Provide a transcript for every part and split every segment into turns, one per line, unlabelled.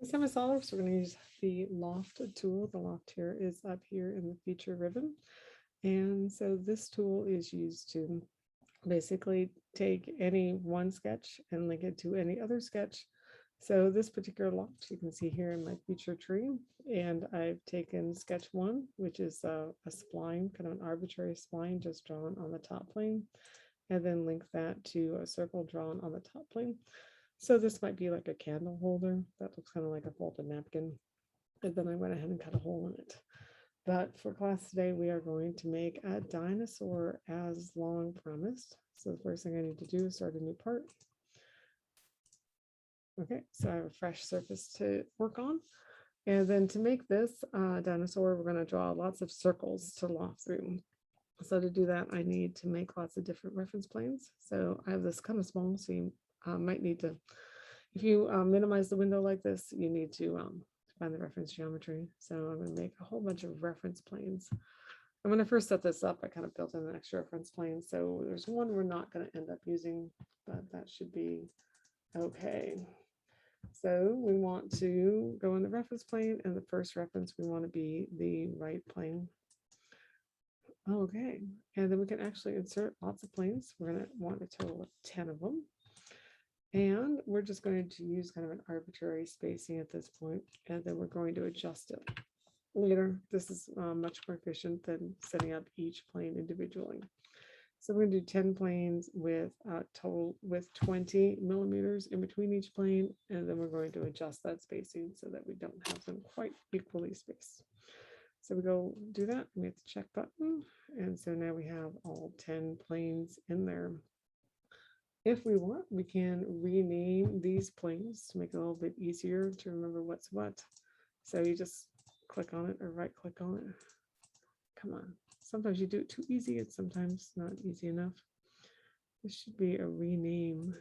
Semi-solid, so we're going to use the Loft tool. The Loft here is up here in the feature ribbon. And so this tool is used to basically take any one sketch and link it to any other sketch. So this particular Loft you can see here in my feature tree, and I've taken sketch one, which is a spline, kind of an arbitrary spline just drawn on the top plane, and then link that to a circle drawn on the top plane. So this might be like a candle holder that looks kind of like a folded napkin. And then I went ahead and cut a hole in it. But for class today, we are going to make a dinosaur as long promised. So the first thing I need to do is start a new part. Okay, so I have a fresh surface to work on. And then to make this dinosaur, we're going to draw lots of circles to loft through. So to do that, I need to make lots of different reference planes. So I have this kind of small, so you might need to, if you minimize the window like this, you need to find the reference geometry. So I'm going to make a whole bunch of reference planes. And when I first set this up, I kind of built in an extra reference plane. So there's one we're not going to end up using, but that should be okay. So we want to go in the reference plane, and the first reference we want to be the right plane. Okay, and then we can actually insert lots of planes. We're going to want a total of 10 of them. And we're just going to use kind of an arbitrary spacing at this point, and then we're going to adjust it later. This is much more efficient than setting up each plane individually. So we're going to do 10 planes with total with 20 millimeters in between each plane, and then we're going to adjust that spacing so that we don't have them quite equally spaced. So we go do that, we hit the check button, and so now we have all 10 planes in there. If we want, we can rename these planes to make it a little bit easier to remember what's what. So you just click on it or right click on it. Come on. Sometimes you do it too easy. It's sometimes not easy enough. This should be a rename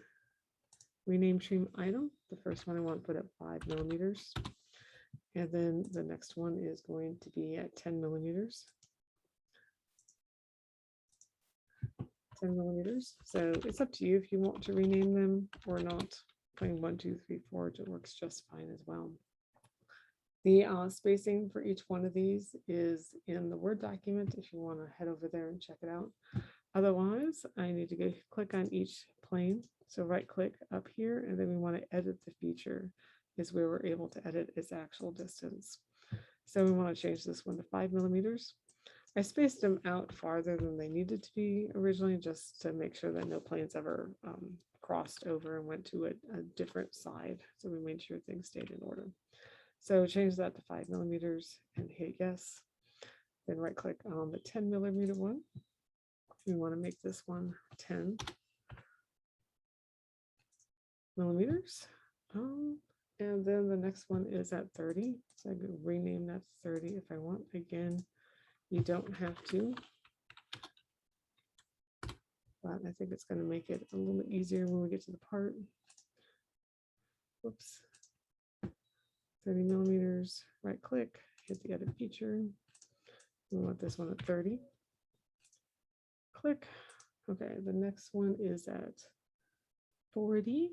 trim item. The first one I want to put at 5 millimeters. And then the next one is going to be at 10 millimeters. 10 millimeters. So it's up to you if you want to rename them or not. Playing 1, 2, 3, 4, it works just fine as well. The spacing for each one of these is in the Word document if you want to head over there and check it out. Otherwise, I need to go click on each plane. So right click up here, and then we want to edit the feature is where we're able to edit its actual distance. So we want to change this one to 5 millimeters. I spaced them out farther than they needed to be originally, just to make sure that no planes ever crossed over and went to a different side. So we made sure things stayed in order. So change that to 5 millimeters and hit yes. Then right click on the 10 millimeter one. We want to make this one 10 millimeters. And then the next one is at 30. So I can rename that to 30 if I want. Again, you don't have to, but I think it's going to make it a little bit easier when we get to the part. Whoops. 30 millimeters, right click, hit the edit feature. We want this one at 30. Click. Okay, the next one is at 40.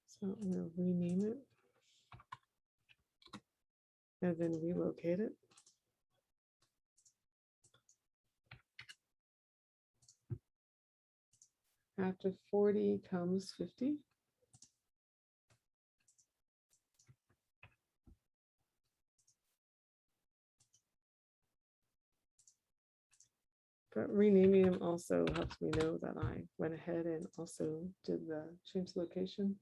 So I'm going to rename it and then relocate it. After 40 comes 50. But renaming them also helps me know that I went ahead and also did the change location.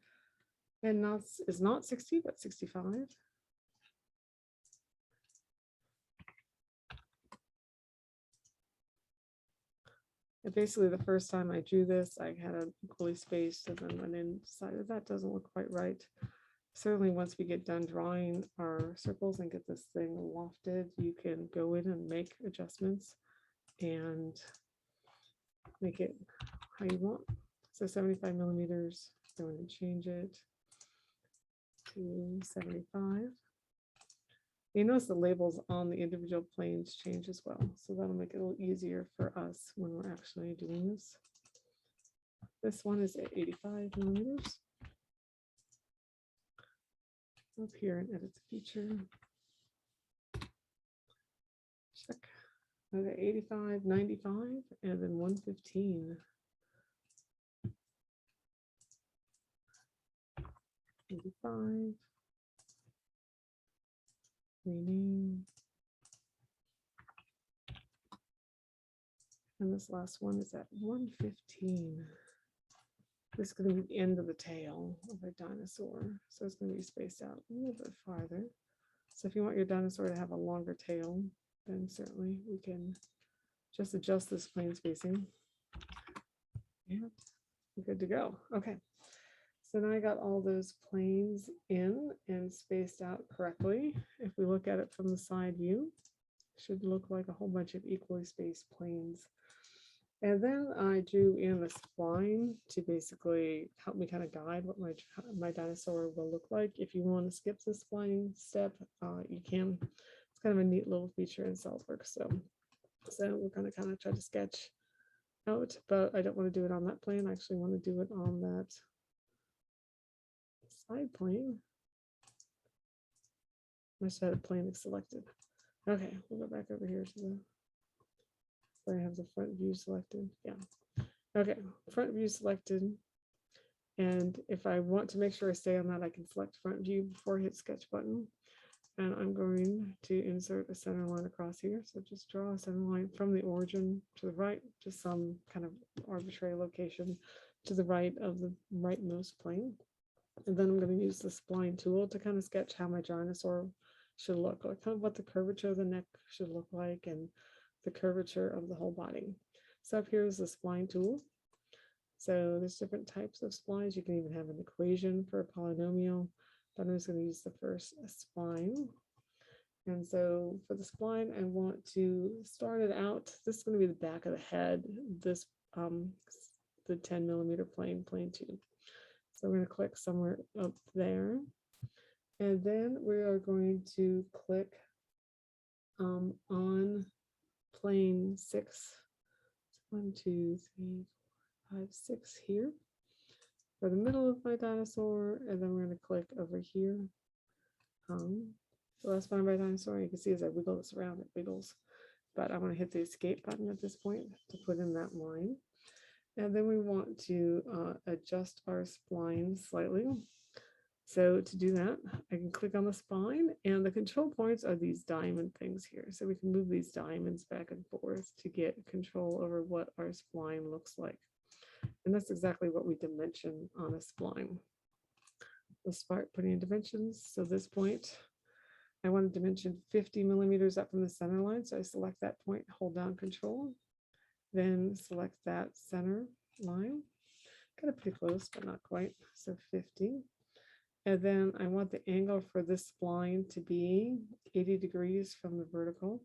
And now it's not 60, but 65. And basically, the first time I drew this, I had it equally spaced, and then went in and decided that doesn't look quite right. Certainly, once we get done drawing our circles and get this thing lofted, you can go in and make adjustments and make it how you want. So 75 millimeters, go in and change it to 75. You notice the labels on the individual planes change as well. So that'll make it a little easier for us when we're actually doing this. This one is at 85 millimeters. Up here and edit the feature. Check. Okay, 85, 95, and then 115. 85. Rename. And this last one is at 115. This is going to be the end of the tail of a dinosaur. So it's going to be spaced out a little bit farther. So if you want your dinosaur to have a longer tail, then certainly we can just adjust this plane spacing. And we're good to go. Okay. So now I got all those planes in and spaced out correctly. If we look at it from the side view, it should look like a whole bunch of equally spaced planes. And then I drew in a spline to basically help me kind of guide what my dinosaur will look like. If you want to skip the spline step, you can. It's kind of a neat little feature in SolidWorks. So we're going to kind of try to sketch out, but I don't want to do it on that plane. I actually want to do it on that side plane. I should have the plane selected. Okay, we'll go back over here to the. I have the front view selected. Yeah. Okay, front view selected. And if I want to make sure I stay on that, I can select front view before I hit sketch button. And I'm going to insert a center line across here. So just draw a center line from the origin to the right, to some kind of arbitrary location to the right of the rightmost plane. And then I'm going to use the spline tool to kind of sketch how my dinosaur should look, like kind of what the curvature of the neck should look like and the curvature of the whole body. So up here is the spline tool. So there's different types of splines. You can even have an equation for a polynomial, but I'm just going to use the first spline. And so for the spline, I want to start it out. This is going to be the back of the head, this the 10 millimeter plane 2. So we're going to click somewhere up there. And then we are going to click on plane 6. 1, 2, 3, 4, 5, 6 here for the middle of my dinosaur, and then we're going to click over here. The last one of my dinosaur, you can see as I wiggle this around, it wiggles, but I want to hit the escape button at this point to put in that line. And then we want to adjust our spline slightly. So to do that, I can click on the spine, and the control points are these diamond things here. So we can move these diamonds back and forth to get control over what our spline looks like. And that's exactly what we dimension on a spline. Let's start putting in dimensions. So this point, I want to dimension 50 millimeters up from the center line. So I select that point, hold down control, then select that center line. Kind of pretty close, but not quite. So 50. And then I want the angle for this spline to be 80 degrees from the vertical.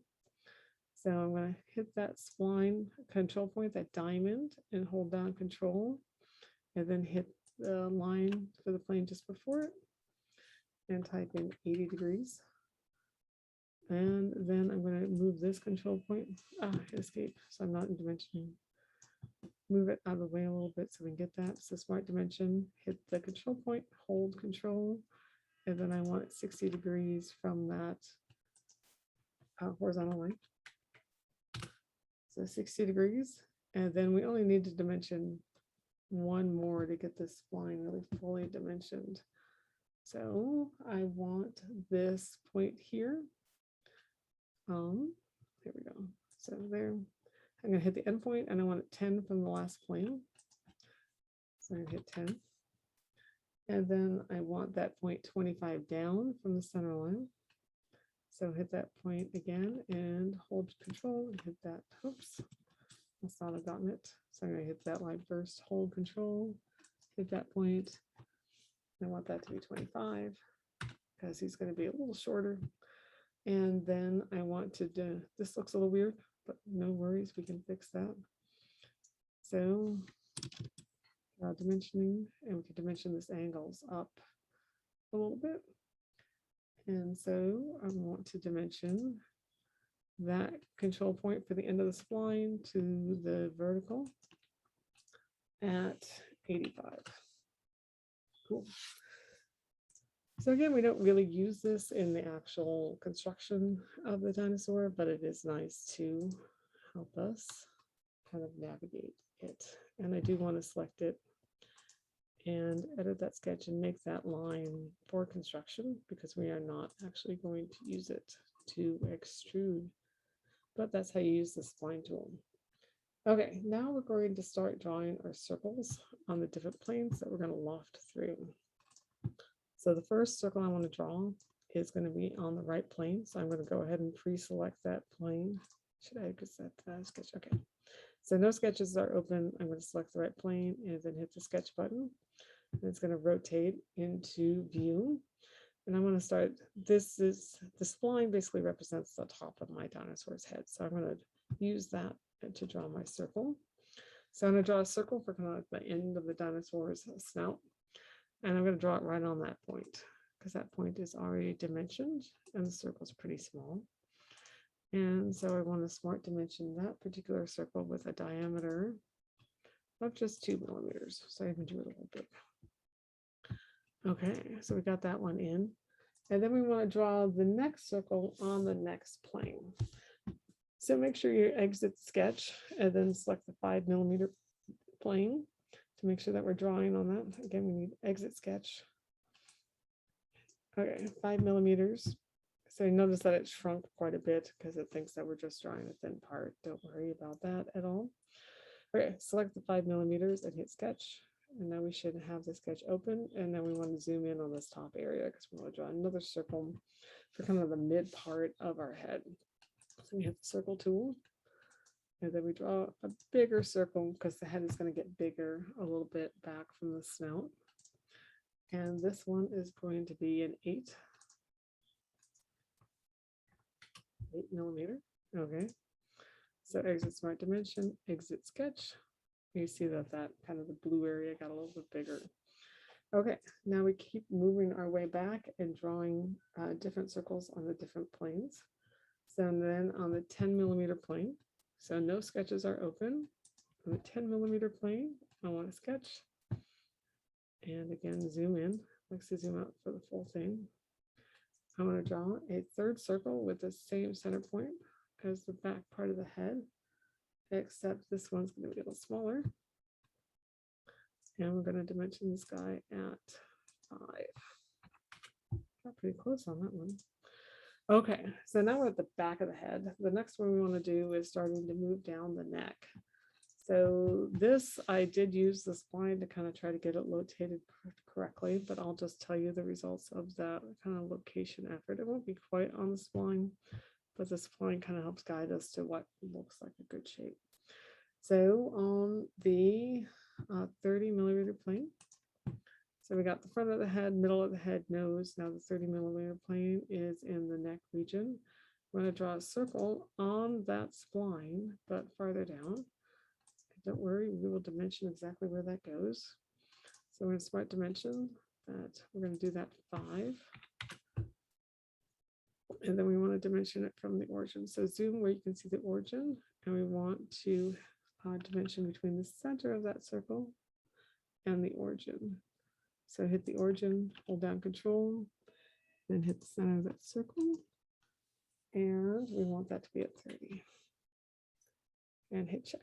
So I'm going to hit that spline control point, that diamond, and hold down control, and then hit the line for the plane just before it, and type in 80 degrees. And then I'm going to move this control point, escape, so I'm not in dimensioning. Move it out of the way a little bit so we can get that. So smart dimension, hit the control point, hold control, and then I want it 60 degrees from that horizontal line. So 60 degrees, and then we only need to dimension one more to get this spline really fully dimensioned. So I want this point here. There we go. So there. I'm going to hit the end point, and I want it 10 from the last plane. So I'm going to hit 10. And then I want that point 25 down from the center line. So hit that point again and hold control and hit that. Oops, must not have gotten it. So I'm going to hit that line first, hold control, hit that point. I want that to be 25 because he's going to be a little shorter. And then I want to do, this looks a little weird, but no worries, we can fix that. So dimensioning, and we can dimension this angles up a little bit. And so I want to dimension that control point for the end of the spline to the vertical at 85. Cool. So again, we don't really use this in the actual construction of the dinosaur, but it is nice to help us kind of navigate it. And I do want to select it and edit that sketch and make that line for construction because we are not actually going to use it to extrude, but that's how you use the spline tool. Okay, now we're going to start drawing our circles on the different planes that we're going to loft through. So the first circle I want to draw is going to be on the right plane. So I'm going to go ahead and pre-select that plane. Should I get that sketch? Okay. So no sketches are open. I'm going to select the right plane and then hit the sketch button. And it's going to rotate into view. And I'm going to start, this is, the spline basically represents the top of my dinosaur's head. So I'm going to use that to draw my circle. So I'm going to draw a circle for kind of like the end of the dinosaur's snout. And I'm going to draw it right on that point because that point is already dimensioned and the circle is pretty small. And so I want to smart dimension that particular circle with a diameter of just 2 millimeters. So I even do it a little bit. Okay, so we got that one in. And then we want to draw the next circle on the next plane. So make sure you exit sketch and then select the 5 millimeter plane to make sure that we're drawing on that. Again, we need exit sketch. Okay, 5 millimeters. So notice that it shrunk quite a bit because it thinks that we're just drawing a thin part. Don't worry about that at all. Okay, select the 5 millimeters and hit sketch. And now we should have the sketch open. And then we want to zoom in on this top area because we want to draw another circle for kind of the mid part of our head. So we hit the circle tool. And then we draw a bigger circle because the head is going to get bigger a little bit back from the snout. And this one is going to be an 8 millimeter. Okay. So exit smart dimension, exit sketch. You see that kind of the blue area got a little bit bigger. Okay, now we keep moving our way back and drawing different circles on the different planes. So then on the 10 millimeter plane, so no sketches are open. On the 10 millimeter plane, I want to sketch. And again, zoom in. Let's zoom out for the full thing. I want to draw a third circle with the same center point as the back part of the head, except this one's going to be a little smaller. And we're going to dimension this guy at 5. Got pretty close on that one. Okay, so now we're at the back of the head. The next one we want to do is starting to move down the neck. So this, I did use the spline to kind of try to get it located correctly, but I'll just tell you the results of that kind of location effort. It won't be quite on the spline, but the spline kind of helps guide us to what looks like a good shape. So on the 30 millimeter plane, so we got the front of the head, middle of the head, nose. Now the 30 millimeter plane is in the neck region. I'm going to draw a circle on that spline, but farther down. Don't worry, we will dimension exactly where that goes. So we're going to smart dimension that. We're going to do that 5. And then we want to dimension it from the origin. So zoom where you can see the origin. And we want to dimension between the center of that circle and the origin. So hit the origin, hold down control, then hit the center of that circle. And we want that to be at 30. And hit check.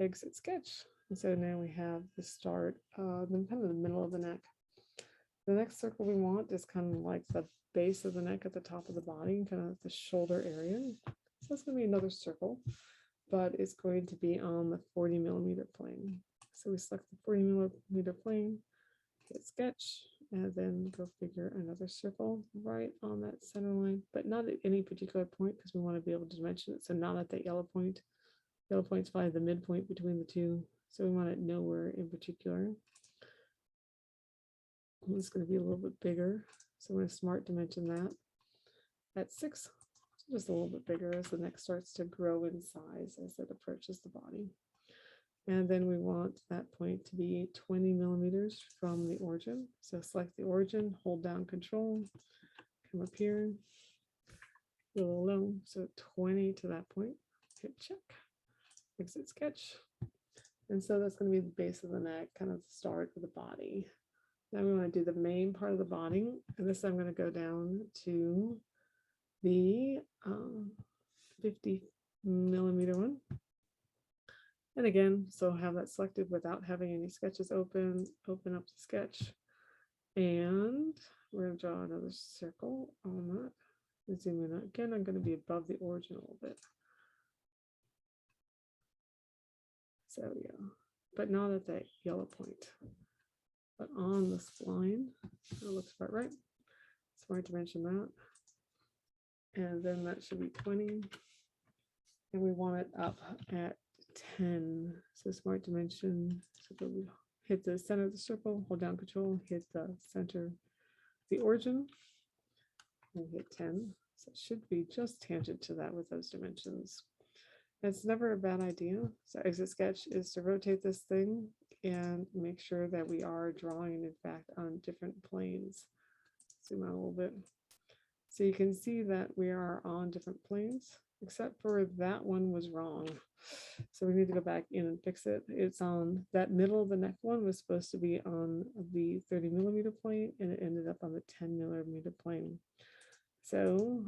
Exit sketch. And so now we have the start, then kind of the middle of the neck. The next circle we want is kind of like the base of the neck at the top of the body, kind of the shoulder area. So it's going to be another circle, but it's going to be on the 40 millimeter plane. So we select the 40 millimeter plane, hit sketch, and then go figure another circle right on that center line, but not at any particular point because we want to be able to dimension it. So not at that yellow point. Yellow point's probably the midpoint between the two. So we want it nowhere in particular. It's going to be a little bit bigger. So I'm going to smart dimension that at 6, just a little bit bigger as the neck starts to grow in size as it approaches the body. And then we want that point to be 20 millimeters from the origin. So select the origin, hold down control, come up here, a little low, so 20 to that point, hit check, exit sketch. And so that's going to be the base of the neck, kind of the start of the body. Now we want to do the main part of the body, and this I'm going to go down to the 50 millimeter one. And again, so have that selected without having any sketches open up the sketch. And we're going to draw another circle on that. Zoom in again, I'm going to be above the origin a little bit. So yeah, but not at that yellow point, but on the spline. That looks about right. Smart dimension that. And then that should be 20. And we want it up at 10. So smart dimension. So we hit the center of the circle, hold down control, hit the center, the origin, and hit 10. So it should be just tangent to that with those dimensions. It's never a bad idea. So exit sketch is to rotate this thing and make sure that we are drawing, in fact, on different planes. Zoom out a little bit. So you can see that we are on different planes, except for that one was wrong. So we need to go back in and fix it. It's on that middle of the neck one was supposed to be on the 30 millimeter plane, and it ended up on the 10 millimeter plane. So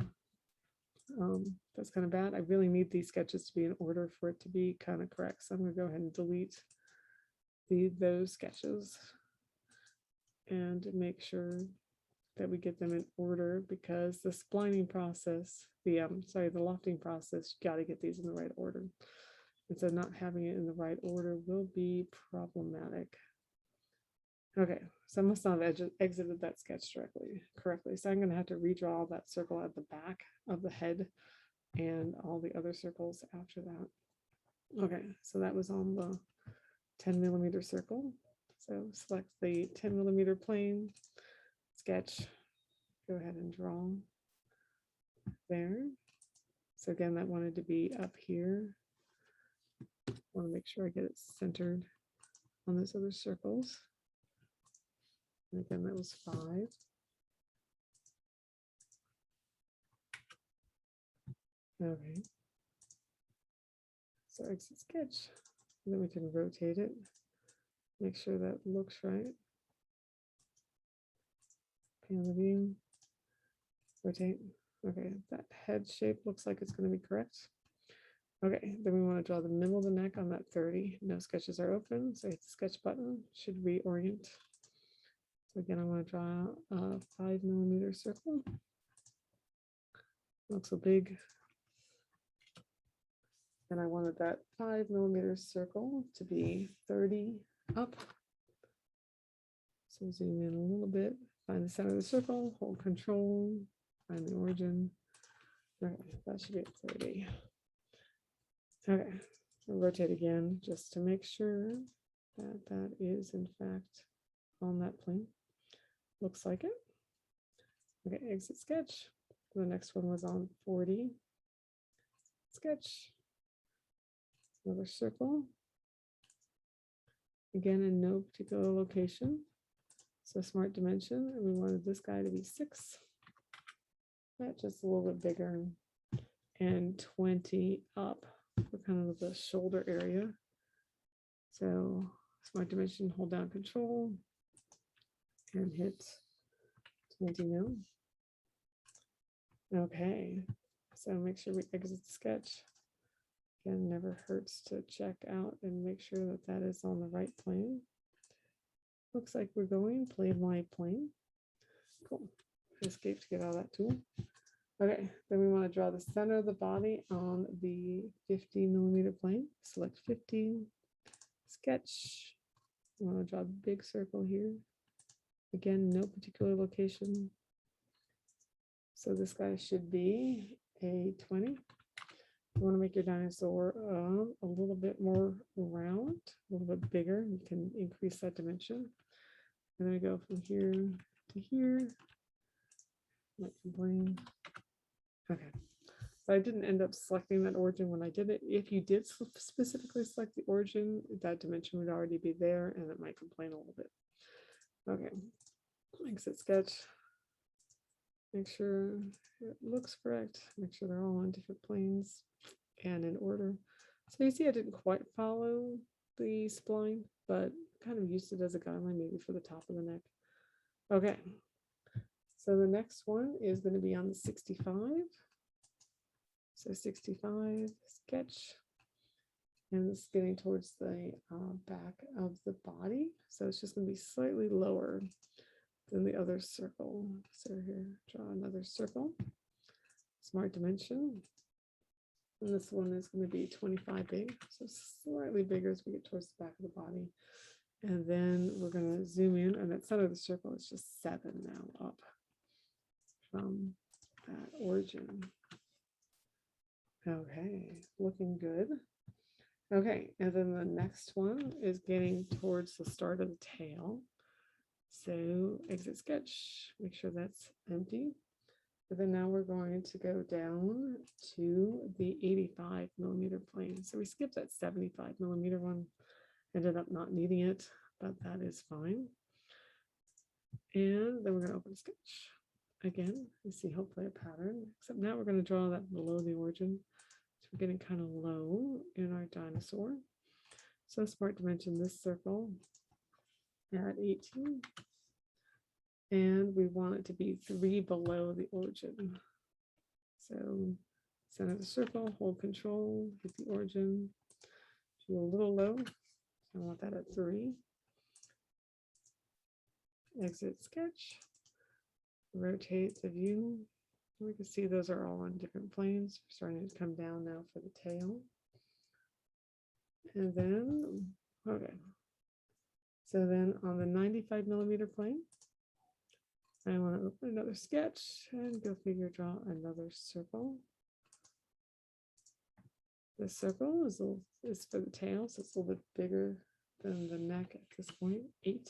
that's kind of bad. I really need these sketches to be in order for it to be kind of correct. So I'm going to go ahead and delete those sketches and make sure that we get them in order, because the splining process, the lofting process, you got to get these in the right order. And so not having it in the right order will be problematic. Okay, so I must not have exited that sketch correctly. So I'm going to have to redraw that circle at the back of the head and all the other circles after that. Okay, so that was on the 10 millimeter circle. So select the 10 millimeter plane, sketch, go ahead and draw there. So again, that wanted to be up here. I want to make sure I get it centered on those other circles. And again, that was 5. Okay. So exit sketch. And then we can rotate it. Make sure that looks right. Pan the view. Rotate. Okay, that head shape looks like it's going to be correct. Okay, then we want to draw the middle of the neck on that 30. No sketches are open, so hit the sketch button. Should reorient. So again, I want to draw a 5 millimeter circle. Looks so big. And I wanted that 5 millimeter circle to be 30 up. So zoom in a little bit, find the center of the circle, hold control, find the origin. Okay, that should be at 30. Okay, I'll rotate again just to make sure that that is in fact on that plane. Looks like it. Okay, exit sketch. The next one was on 40. Sketch. Another circle. Again, in no particular location. So smart dimension, and we wanted this guy to be 6. That just a little bit bigger. And 20 up for kind of the shoulder area. So smart dimension, hold down control and hit 20 mil. Okay, so make sure we exit the sketch. Again, never hurts to check out and make sure that that is on the right plane. Looks like we're going plane by plane. Cool. Escape to get out of that tool. Okay, then we want to draw the center of the body on the 50 millimeter plane. Select 50, sketch. I want to draw a big circle here. Again, no particular location. So this guy should be a 20. You want to make your dinosaur a little bit more round, a little bit bigger. You can increase that dimension. And then we go from here to here. Might complain. Okay. So I didn't end up selecting that origin when I did it. If you did specifically select the origin, that dimension would already be there and it might complain a little bit. Okay. Exit sketch. Make sure it looks correct. Make sure they're all on different planes and in order. So you see I didn't quite follow the spline, but kind of used it as a guideline maybe for the top of the neck. Okay, so the next one is going to be on the 65. So 65 sketch, and it's getting towards the back of the body. So it's just going to be slightly lower than the other circle. So here, draw another circle, smart dimension. And this one is going to be 25 big, so slightly bigger as we get towards the back of the body. And then we're going to zoom in, and that center of the circle is just 7 now up from that origin. Okay, looking good. Okay, and then the next one is getting towards the start of the tail. So exit sketch, make sure that's empty. But then now we're going to go down to the 85 millimeter plane. So we skipped that 75 millimeter one, ended up not needing it, but that is fine. And then we're going to open sketch. Again, you see hopefully a pattern, except now we're going to draw that below the origin. So we're getting kind of low in our dinosaur. So smart dimension this circle at 18. And we want it to be 3 below the origin. So center the circle, hold control, hit the origin, do a little low. I want that at 3. Exit sketch, rotate the view. We can see those are all on different planes. We're starting to come down now for the tail. And then, okay. So then on the 95 millimeter plane, I want to open another sketch and go figure draw another circle. The circle is for the tail, so it's a little bit bigger than the neck at this point, 8.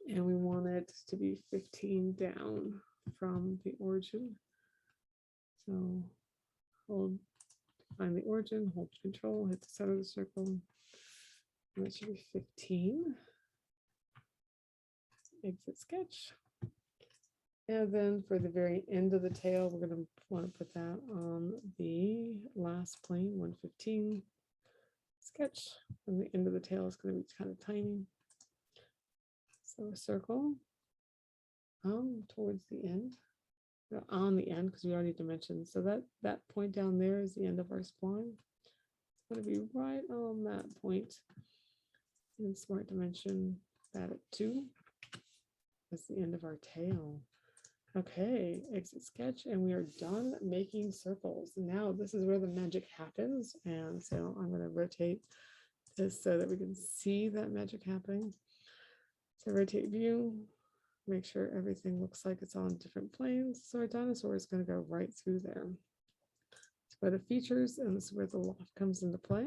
And we want it to be 15 down from the origin. So find the origin, hold control, hit the center of the circle. And that should be 15. Exit sketch. And then for the very end of the tail, we're going to want to put that on the last plane, 115 sketch. And the end of the tail is going to be kind of tiny. So a circle towards the end, on the end, because we already dimensioned. So that point down there is the end of our spline. It's going to be right on that point. And smart dimension that at 2. That's the end of our tail. Okay, exit sketch, and we are done making circles. Now this is where the magic happens, and so I'm going to rotate this so that we can see that magic happening. So rotate view, make sure everything looks like it's on different planes. So our dinosaur is going to go right through there. So go to features, and this is where the loft comes into play.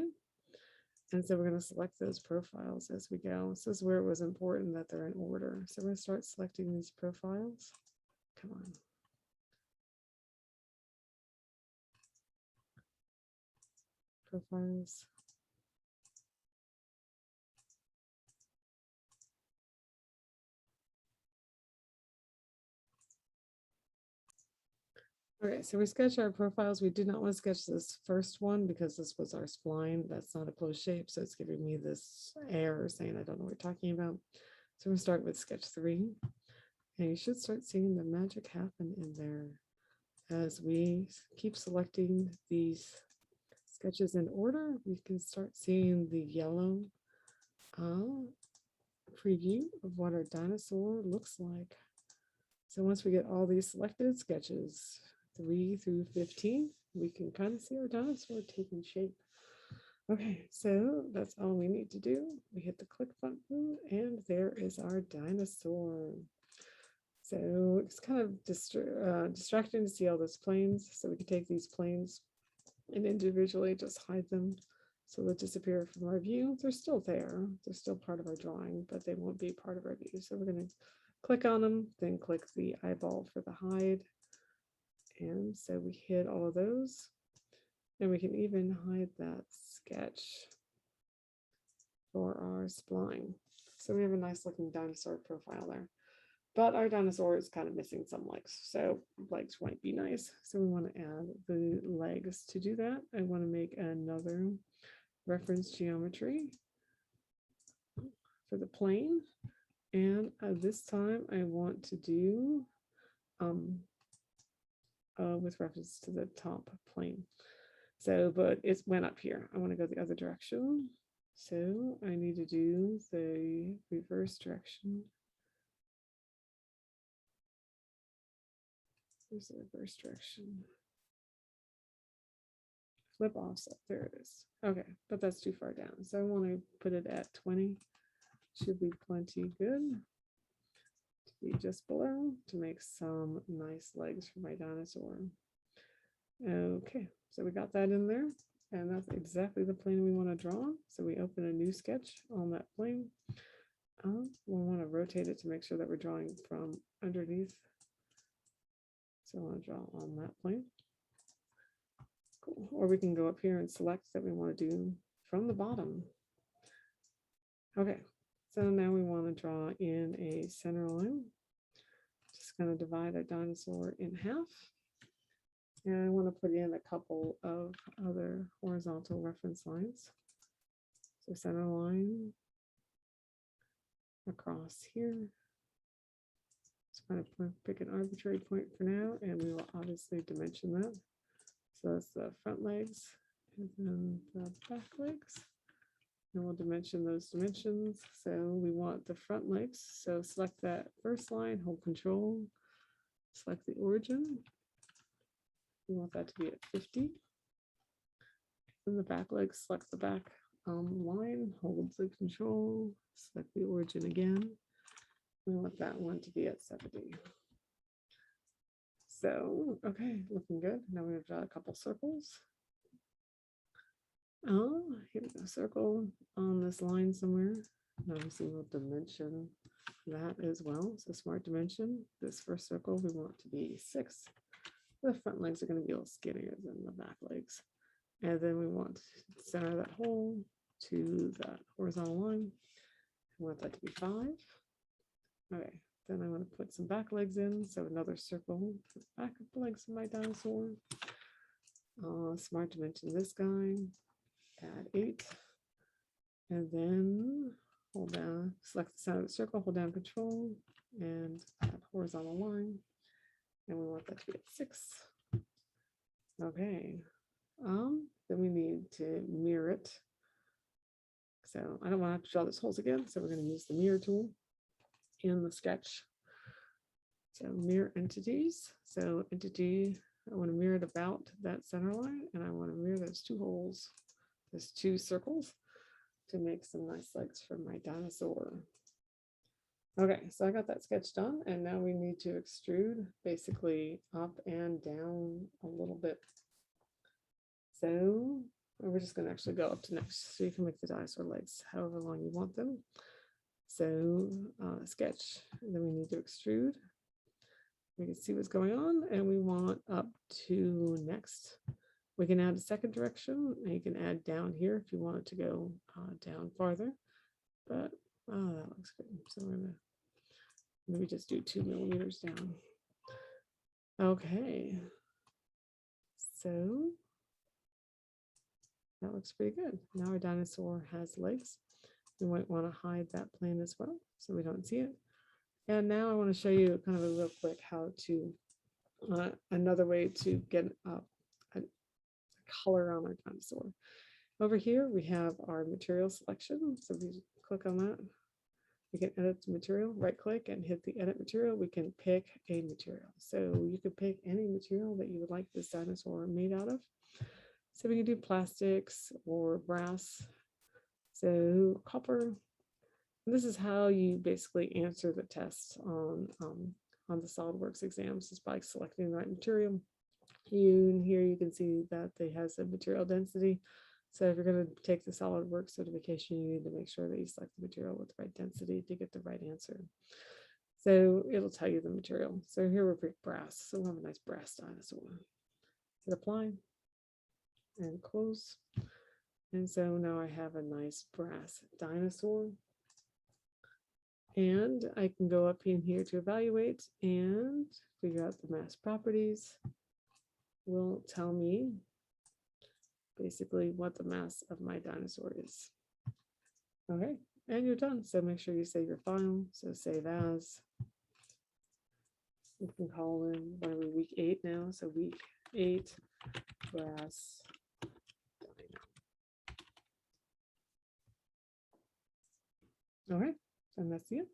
And so we're going to select those profiles as we go. So this is where it was important that they're in order. So we're going to start selecting these profiles. Come on. Profiles. Okay, so we sketch our profiles. We did not want to sketch this first one because this was our spline. That's not a closed shape, so it's giving me this error saying I don't know what we're talking about. So we're going to start with sketch 3. And you should start seeing the magic happen in there as we keep selecting these sketches in order. We can start seeing the yellow preview of what our dinosaur looks like. So once we get all these selected sketches, 3 through 15, we can kind of see our dinosaur taking shape. Okay, so that's all we need to do. We hit the click button, and there is our dinosaur. So it's kind of distracting to see all those planes. So we can take these planes and individually just hide them so they'll disappear from our view. They're still there. They're still part of our drawing, but they won't be part of our view. So we're going to click on them, then click the eyeball for the hide. And so we hid all of those. And we can even hide that sketch for our spline. So we have a nice looking dinosaur profile there. But our dinosaur is kind of missing some legs, so legs might be nice. So we want to add the legs. To do that, I want to make another reference geometry for the plane. And this time I want to do with reference to the top plane. So, but it went up here. I want to go the other direction. So I need to do the reverse direction. There's the reverse direction. Flip offset. There it is. Okay, but that's too far down. So I want to put it at 20. Should be plenty good. To be just below to make some nice legs for my dinosaur. Okay, so we got that in there. And that's exactly the plane we want to draw. So we open a new sketch on that plane. We'll want to rotate it to make sure that we're drawing from underneath. So I want to draw on that plane. Cool. Or we can go up here and select that we want to do from the bottom. Okay, so now we want to draw in a center line. Just going to divide our dinosaur in half. And I want to put in a couple of other horizontal reference lines. So center line across here. Just kind of pick an arbitrary point for now, and we will obviously dimension that. So that's the front legs and then the back legs. And we'll dimension those dimensions. So we want the front legs. So select that first line, hold control, select the origin. We want that to be at 50. Then the back leg, select the back line, hold the control, select the origin again. We want that one to be at 70. So, okay, looking good. Now we're going to draw a couple circles. Oh, here we go, circle on this line somewhere. And obviously we'll dimension that as well. So smart dimension, this first circle we want to be 6. The front legs are going to be a little skinnier than the back legs. And then we want to center that hole to that horizontal line. I want that to be 5. Okay, then I want to put some back legs in. So another circle, back of the legs of my dinosaur. Smart dimension this guy, add 8. And then hold down, select the center of the circle, hold down control, and add horizontal line. And we want that to be at 6. Okay. Then we need to mirror it. So I don't want to have to draw those holes again. So we're going to use the mirror tool in the sketch. So mirror entities. So entity, I want to mirror it about that center line, and I want to mirror those 2 holes, those 2 circles, to make some nice legs for my dinosaur. Okay, so I got that sketch done, and now we need to extrude basically up and down a little bit. So we're just going to actually go up to next, so you can make the dinosaur legs however long you want them. So sketch, and then we need to extrude. We can see what's going on, and we want up to next. We can add a second direction, and you can add down here if you want it to go down farther. But that looks good. So we're gonna maybe just do 2 millimeters down. Okay. So that looks pretty good. Now our dinosaur has legs. We might want to hide that plane as well, so we don't see it. And now I want to show you kind of a real quick how to, another way to get a color on our dinosaur. Over here, we have our material selection. So if you click on that, we can edit the material, right click and hit the edit material. We can pick a material. So you could pick any material that you would like this dinosaur made out of. So we can do plastics or brass. So copper. And this is how you basically answer the test on the SolidWorks exams, is by selecting the right material. Here you can see that it has a material density. So if you're going to take the SolidWorks certification, you need to make sure that you select the material with the right density to get the right answer. So it'll tell you the material. So here we're pick brass. So we'll have a nice brass dinosaur. Hit apply and close. And so now I have a nice brass dinosaur. And I can go up in here to evaluate and figure out the mass properties. Will tell me basically what the mass of my dinosaur is. Okay, And you're done. So make sure you save your file. So save as. You can call in whatever week 8 now. So week 8 grass. All right, and that's it.